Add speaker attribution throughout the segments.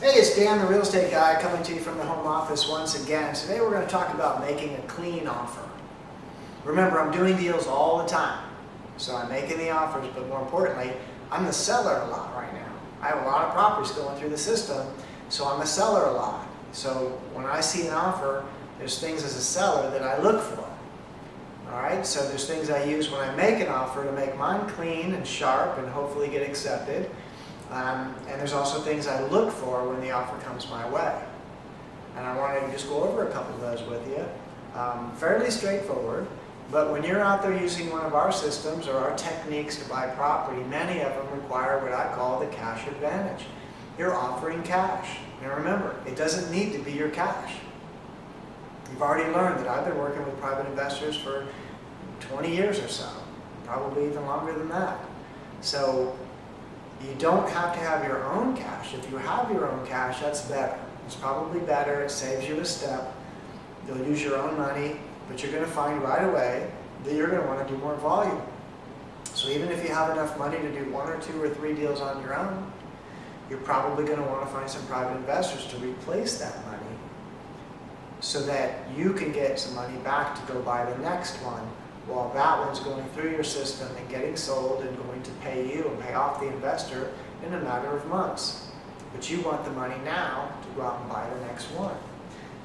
Speaker 1: Hey, it's Dan, the real estate guy, coming to you from the home office once again. Today we're going to talk about making a clean offer. Remember, I'm doing deals all the time, so I'm making the offers, but more importantly, I'm the seller a lot right now. I have a lot of properties going through the system, so I'm a seller a lot. So when I see an offer, there's things as a seller that I look for. Alright, so there's things I use when I make an offer to make mine clean and sharp and hopefully get accepted. And there's also things I look for when the offer comes my way. And I wanted to just go over a couple of those with you. Fairly straightforward, but when you're out there using one of our systems or our techniques to buy property, many of them require what I call the cash advantage. You're offering cash. Now remember, it doesn't need to be your cash. You've already learned that I've been working with private investors for 20 years or so, probably even longer than that. So you don't have to have your own cash. If you have your own cash, that's better. It's probably better. It saves you a step. You'll use your own money, but you're going to find right away that you're going to want to do more volume. So even if you have enough money to do 1 or 2 or 3 deals on your own, you're probably going to want to find some private investors to replace that money so that you can get some money back to go buy the next one, while that one's going through your system and getting sold and going to pay you and pay off the investor in a matter of months. But you want the money now to go out and buy the next one.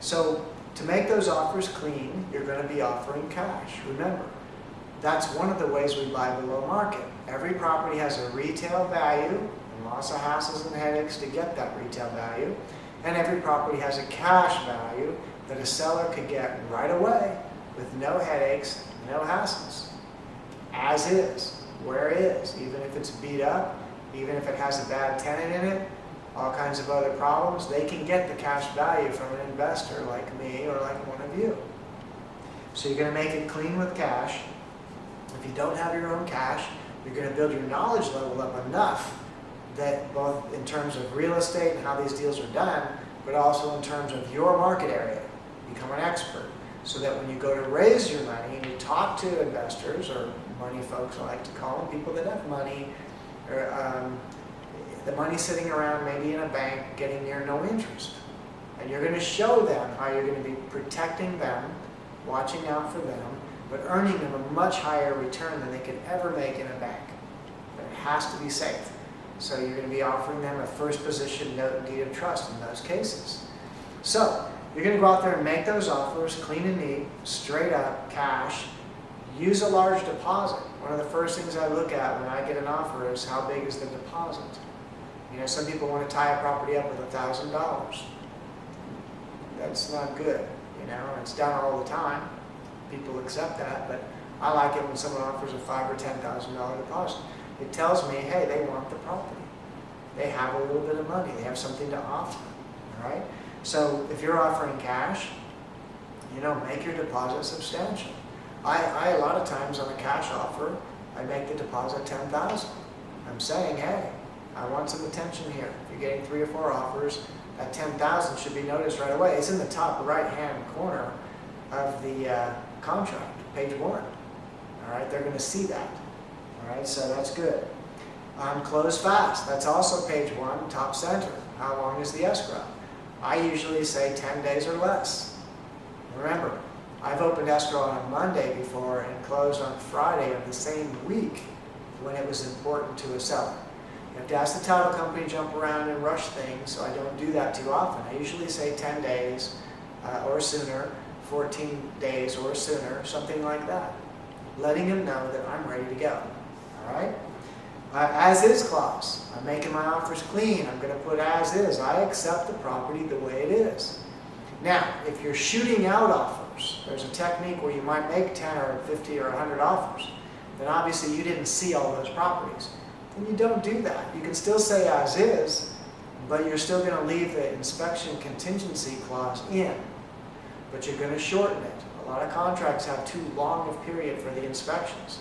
Speaker 1: So to make those offers clean, you're going to be offering cash. Remember, that's one of the ways we buy below market. Every property has a retail value and lots of hassles and headaches to get that retail value. And every property has a cash value that a seller could get right away with no headaches, no hassles. As is, where is, even if it's beat up, even if it has a bad tenant in it, all kinds of other problems, they can get the cash value from an investor like me or like one of you. So you're going to make it clean with cash. If you don't have your own cash, you're going to build your knowledge level up enough that both in terms of real estate and how these deals are done, but also in terms of your market area, become an expert. So that when you go to raise your money and you talk to investors, or money folks I like to call them, people that have money, or the money sitting around maybe in a bank getting near no interest. And you're going to show them how you're going to be protecting them, watching out for them, but earning them a much higher return than they could ever make in a bank. But it has to be safe. So you're going to be offering them a first position note and deed of trust in those cases. So you're going to go out there and make those offers clean and neat, straight up, cash. Use a large deposit. One of the first things I look at when I get an offer is how big is the deposit. You know, some people want to tie a property up with $1,000. That's not good. You know, it's done all the time. People accept that, but I like it when someone offers a $5,000 or $10,000 deposit. It tells me, hey, they want the property. They have a little bit of money. They have something to offer. All right? So if you're offering cash, you know, make your deposit substantial. I a lot of times on a cash offer, I make the deposit $10,000. I'm saying, hey, I want some attention here. If you're getting 3 or 4 offers, that $10,000 should be noticed right away. It's in the top right-hand corner of the contract, page 1. All right, they're going to see that. All right, so that's good. Close fast. That's also page 1, top center. How long is the escrow? I usually say 10 days or less. Remember, I've opened escrow on a Monday before and closed on Friday of the same week when it was important to a seller. You have to ask the title company to jump around and rush things, so I don't do that too often. I usually say 10 days or sooner, 14 days or sooner, something like that. Letting them know that I'm ready to go. All right? As is clause. I'm making my offers clean. I'm going to put as is. I accept the property the way it is. Now, if you're shooting out offers, there's a technique where you might make 10 or 50 or 100 offers. Then obviously you didn't see all those properties. Then you don't do that. You can still say as is, but you're still going to leave the inspection contingency clause in. But you're going to shorten it. A lot of contracts have too long of period for the inspections.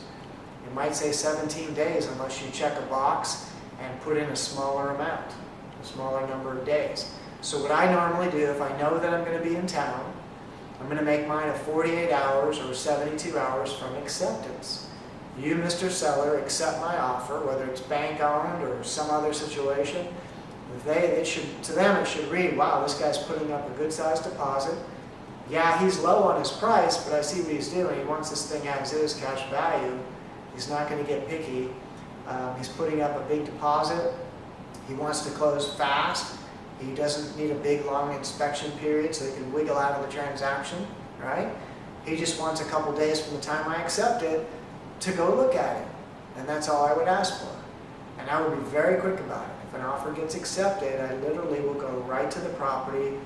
Speaker 1: It might say 17 days unless you check a box and put in a smaller amount, a smaller number of days. So what I normally do, if I know that I'm going to be in town, I'm going to make mine a 48 hours or 72 hours from acceptance. You, Mr. Seller, accept my offer, whether it's bank-owned or some other situation. To them it should read, wow, this guy's putting up a good sized deposit. Yeah, he's low on his price, but I see what he's doing. He wants this thing as is, cash value. He's not going to get picky. He's putting up a big deposit. He wants to close fast. He doesn't need a big, long inspection period so he can wiggle out of the transaction, right? He just wants a couple days from the time I accept it to go look at it. And that's all I would ask for. And I would be very quick about it. If an offer gets accepted, I literally will go right to the property,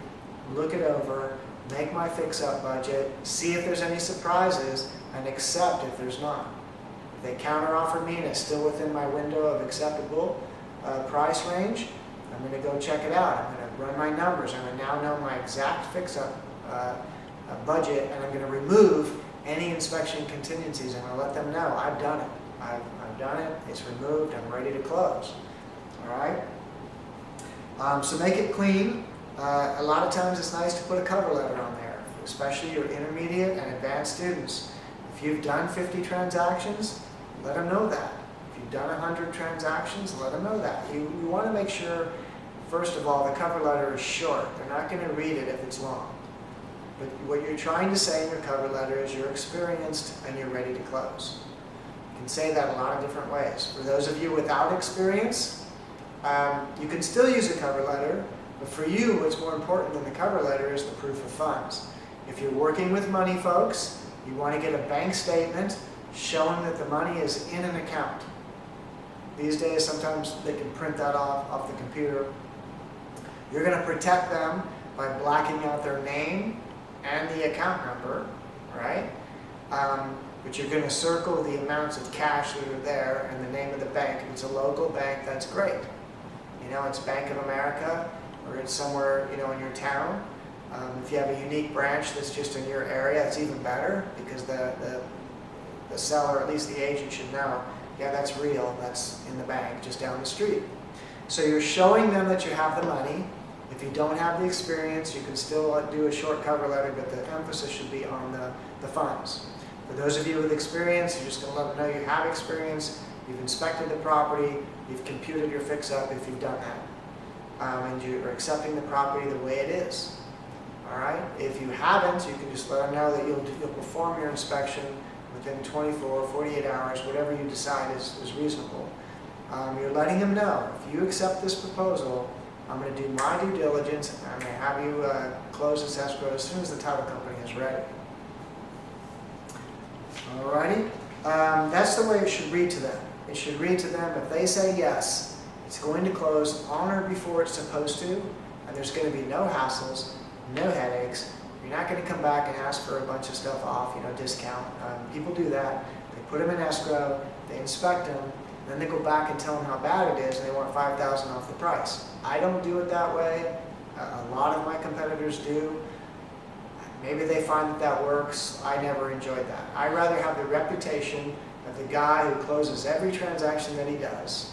Speaker 1: look it over, make my fix-up budget, see if there's any surprises, and accept if there's not. If they counteroffer me and it's still within my window of acceptable price range, I'm going to go check it out. I'm going to run my numbers. I'm going to now know my exact fix-up budget, and I'm going to remove any inspection contingencies. I'm going to let them know I've done it. I've done it. It's removed. I'm ready to close. All right? So make it clean. A lot of times it's nice to put a cover letter on there, especially your intermediate and advanced students. If you've done 50 transactions, let them know that. If you've done 100 transactions, let them know that. You want to make sure, first of all, the cover letter is short. They're not going to read it if it's long. But what you're trying to say in your cover letter is you're experienced and you're ready to close. You can say that a lot of different ways. For those of you without experience, you can still use a cover letter, but for you, what's more important than the cover letter is the proof of funds. If you're working with money folks, you want to get a bank statement showing that the money is in an account. These days, sometimes they can print that off the computer. You're going to protect them by blacking out their name and the account number, right? But you're going to circle the amounts of cash that are there and the name of the bank. If it's a local bank, that's great. You know, it's Bank of America, or it's somewhere, you know, in your town. If you have a unique branch that's just in your area, it's even better, because the seller, at least the agent, should know, yeah, that's real, that's in the bank just down the street. So you're showing them that you have the money. If you don't have the experience, you can still do a short cover letter, but the emphasis should be on the funds. For those of you with experience, you're just going to let them know you have experience, you've inspected the property, you've computed your fix-up if you've done that. And you are accepting the property the way it is. All right? If you haven't, you can just let them know that you'll perform your inspection within 24, 48 hours, whatever you decide is reasonable. You're letting them know, if you accept this proposal, I'm going to do my due diligence, and I'm going to have you close this escrow as soon as the title company is ready. Alrighty? That's the way it should read to them. It should read to them, if they say yes, it's going to close on or before it's supposed to, and there's going to be no hassles, no headaches. You're not going to come back and ask for a bunch of stuff off, you know, discount. People do that. They put them in escrow, they inspect them, then they go back and tell them how bad it is, and they want $5,000 off the price. I don't do it that way. A lot of my competitors do. Maybe they find that that works. I never enjoyed that. I'd rather have the reputation of the guy who closes every transaction that he does,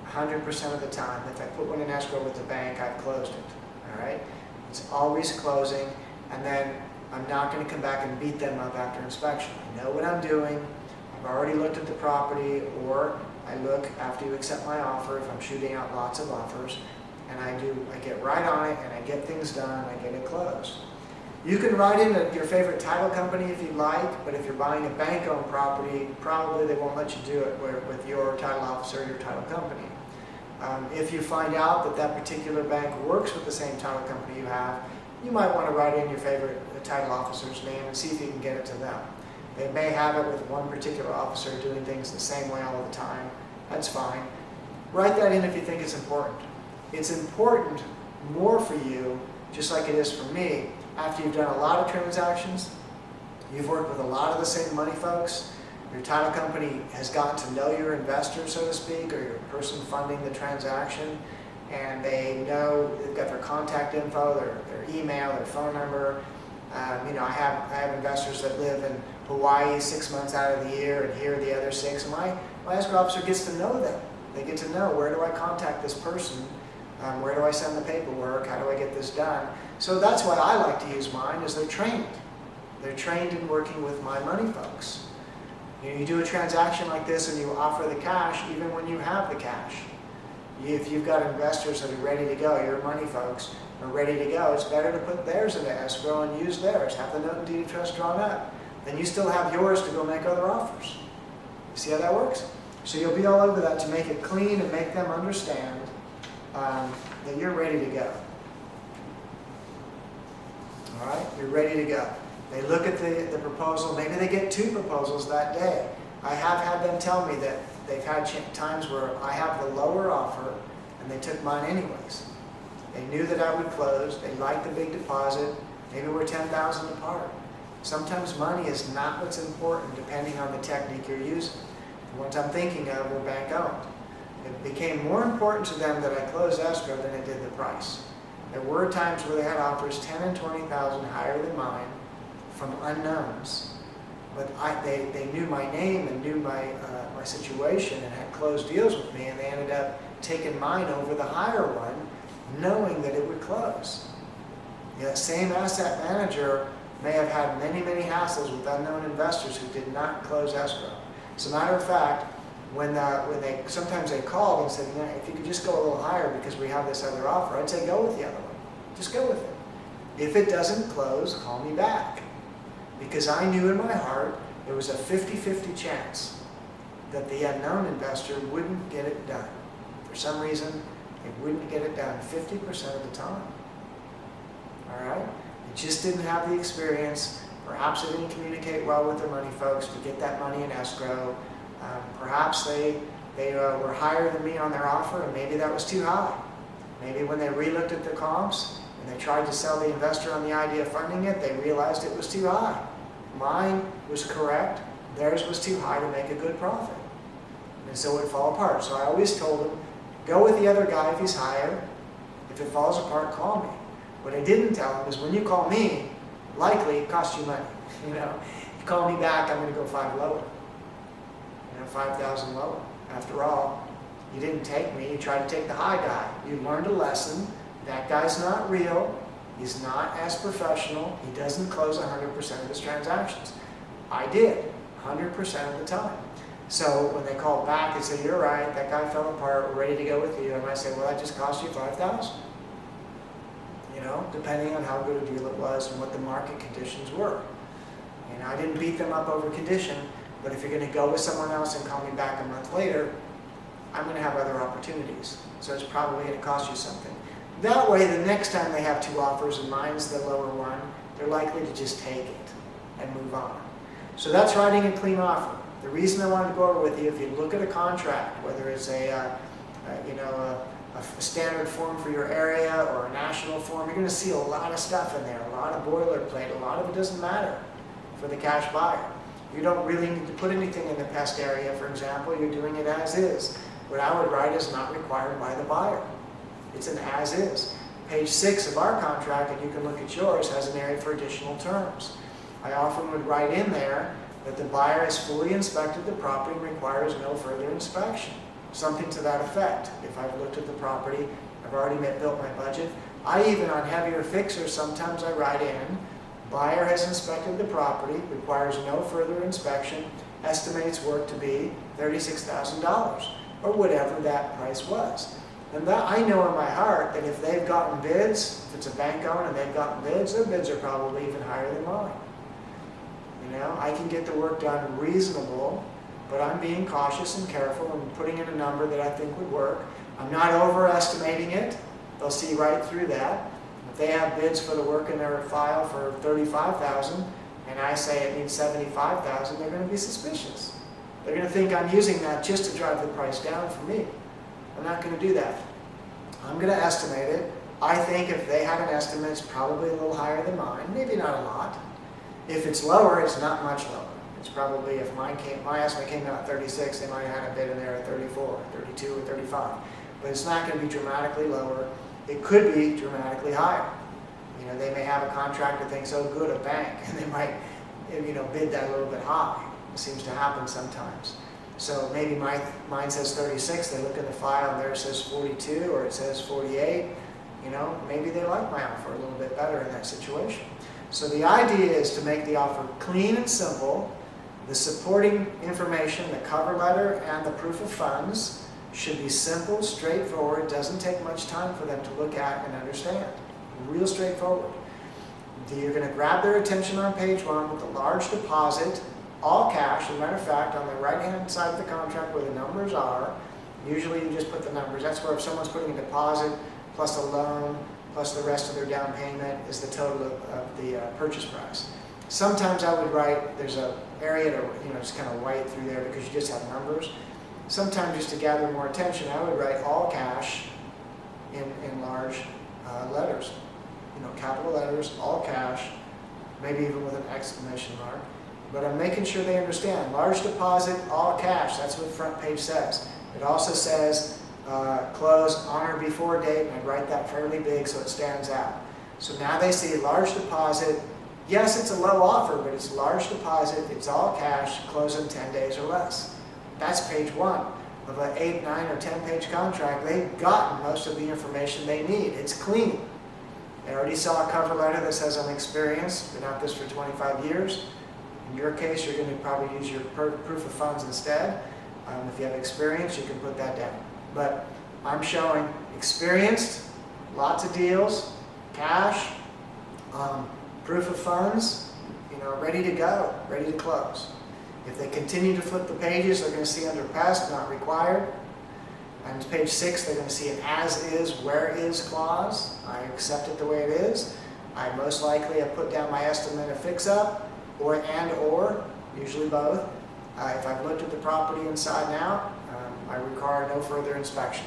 Speaker 1: 100% of the time. If I put one in escrow with the bank, I've closed it. All right? It's always closing, and then I'm not going to come back and beat them up after inspection. I know what I'm doing. I've already looked at the property, or I look after you accept my offer if I'm shooting out lots of offers, and I get right on it, and I get things done, and I get it closed. You can write in your favorite title company if you'd like, but if you're buying a bank-owned property, probably they won't let you do it with your title officer or your title company. If you find out that that particular bank works with the same title company you have, you might want to write in your favorite title officer's name and see if you can get it to them. They may have it with one particular officer doing things the same way all the time. That's fine. Write that in if you think it's important. It's important more for you, just like it is for me, after you've done a lot of transactions, you've worked with a lot of the same money folks, your title company has gotten to know your investor, so to speak, or your person funding the transaction, and they know they've got their contact info, their email, their phone number. You know, I have investors that live in Hawaii 6 months out of the year, and here the other 6. And my escrow officer gets to know them. They get to know, where do I contact this person? Where do I send the paperwork? How do I get this done? So that's why I like to use mine, is they're trained. They're trained in working with my money folks. You do a transaction like this and you offer the cash even when you have the cash. If you've got investors that are ready to go, your money folks are ready to go, it's better to put theirs into escrow and use theirs. Have the note and deed of trust drawn up. Then you still have yours to go make other offers. You see how that works? So you'll be all over that to make it clean and make them understand that you're ready to go. All right? You're ready to go. They look at the proposal. Maybe they get 2 proposals that day. I have had them tell me that they've had times where I have the lower offer and they took mine anyways. They knew that I would close. They liked the big deposit. Maybe we're $10,000 apart. Sometimes money is not what's important depending on the technique you're using. The ones I'm thinking of were bank owned. It became more important to them that I close escrow than it did the price. There were times where they had offers $10,000 and $20,000 higher than mine from unknowns. But they knew my name and knew my situation and had closed deals with me, and they ended up taking mine over the higher one, knowing that it would close. The same asset manager may have had many, many hassles with unknown investors who did not close escrow. As a matter of fact, sometimes they called and said, if you could just go a little higher because we have this other offer, I'd say go with the other one. Just go with it. If it doesn't close, call me back. Because I knew in my heart there was a 50-50 chance that the unknown investor wouldn't get it done. For some reason, they wouldn't get it done 50% of the time. All right? They just didn't have the experience. Perhaps they didn't communicate well with their money folks to get that money in escrow. Perhaps they were higher than me on their offer, and maybe that was too high. Maybe when they relooked at the comps and they tried to sell the investor on the idea of funding it, they realized it was too high. Mine was correct. Theirs was too high to make a good profit. And so it would fall apart. So I always told them, go with the other guy if he's higher. If it falls apart, call me. What I didn't tell them is when you call me, likely it costs you money. You call me back, I'm going to go 5 lower. 5,000 lower. After all, you didn't take me, you tried to take the high guy. You learned a lesson. That guy's not real. He's not as professional. He doesn't close 100% of his transactions. I did, 100% of the time. So when they called back and said, you're right, that guy fell apart, we're ready to go with you, I might say, well, that just cost you 5,000. Depending on how good a deal it was and what the market conditions were. I didn't beat them up over condition, but if you're going to go with someone else and call me back a month later, I'm going to have other opportunities. So it's probably going to cost you something. That way, the next time they have 2 offers and mine's the lower one, they're likely to just take it and move on. So that's writing a clean offer. The reason I wanted to go over with you, if you look at a contract, whether it's a standard form for your area or a national form, you're going to see a lot of stuff in there, a lot of boilerplate. A lot of it doesn't matter for the cash buyer. You don't really need to put anything in the pest area, for example. You're doing it as is. What I would write is not required by the buyer. It's an as is. Page 6 of our contract, and you can look at yours, has an area for additional terms. I often would write in there that the buyer has fully inspected the property and requires no further inspection. Something to that effect. If I've looked at the property, I've already built my budget. I even, on heavier fixers, sometimes I write in, buyer has inspected the property, requires no further inspection, estimates work to be $36,000, or whatever that price was. And that, I know in my heart that if they've gotten bids, if it's a bank owned and they've gotten bids, their bids are probably even higher than mine. I can get the work done reasonable, but I'm being cautious and careful and putting in a number that I think would work. I'm not overestimating it. They'll see right through that. If they have bids for the work in their file for $35,000 and I say it needs $75,000, they're going to be suspicious. They're going to think I'm using that just to drive the price down for me. I'm not going to do that. I'm going to estimate it. I think if they have an estimate, it's probably a little higher than mine, maybe not a lot. If it's lower, it's not much lower. It's probably, if my estimate came out at 36, they might have had a bid in there at 34, or 32, or 35. But it's not going to be dramatically lower. It could be dramatically higher. They may have a contractor that thinks, oh good, a bank, and they might bid that a little bit high. It seems to happen sometimes. So maybe mine says 36, they look in the file and there it says 42 or it says 48. Maybe they like my offer a little bit better in that situation. So the idea is to make the offer clean and simple. The supporting information, the cover letter and the proof of funds should be simple, straightforward, doesn't take much time for them to look at and understand. Real straightforward. You're going to grab their attention on page 1 with a large deposit, all cash. As a matter of fact, on the right-hand side of the contract where the numbers are, usually you just put the numbers. That's where if someone's putting a deposit plus a loan plus the rest of their down payment is the total of the purchase price. Sometimes I would write, there's an area to just kind of white through there because you just have numbers. Sometimes just to gather more attention, I would write all cash in large letters. Capital letters, all cash, maybe even with an exclamation mark. But I'm making sure they understand. Large deposit, all cash. That's what the front page says. It also says close on or before date, and I'd write that fairly big so it stands out. So now they see large deposit. Yes, it's a low offer, but it's large deposit, it's all cash, close in 10 days or less. That's page 1 of an 8, 9, or 10-page contract. They've gotten most of the information they need. It's clean. They already saw a cover letter that says I'm experienced, been at this for 25 years. In your case, you're going to probably use your proof of funds instead. If you have experience, you can put that down. But I'm showing experienced, lots of deals, cash, proof of funds, ready to go, ready to close. If they continue to flip the pages, they're going to see under past, not required. On page 6, they're going to see an as is, where is clause. I accept it the way it is. I most likely have put down my estimate of fix-up, or usually both. If I've looked at the property inside now, I require no further inspection.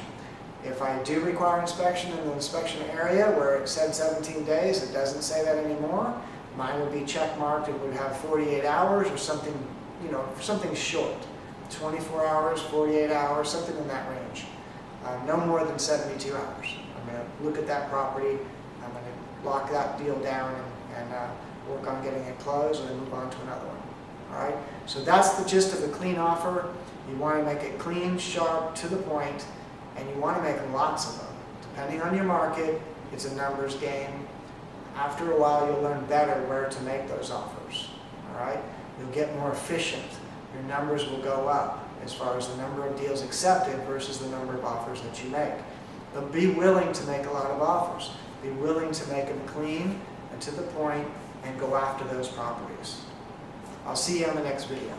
Speaker 1: If I do require inspection in the inspection area where it said 17 days, it doesn't say that anymore. Mine would be check marked. It would have 48 hours or something, something short. 24 hours, 48 hours, something in that range. No more than 72 hours. I'm going to look at that property. I'm going to lock that deal down and work on getting it closed and then move on to another one. All right? So that's the gist of a clean offer. You want to make it clean, sharp, to the point, and you want to make lots of them. Depending on your market, it's a numbers game. After a while, you'll learn better where to make those offers. All right? You'll get more efficient. Your numbers will go up as far as the number of deals accepted versus the number of offers that you make. But be willing to make a lot of offers. Be willing to make them clean and to the point and go after those properties. I'll see you on the next video.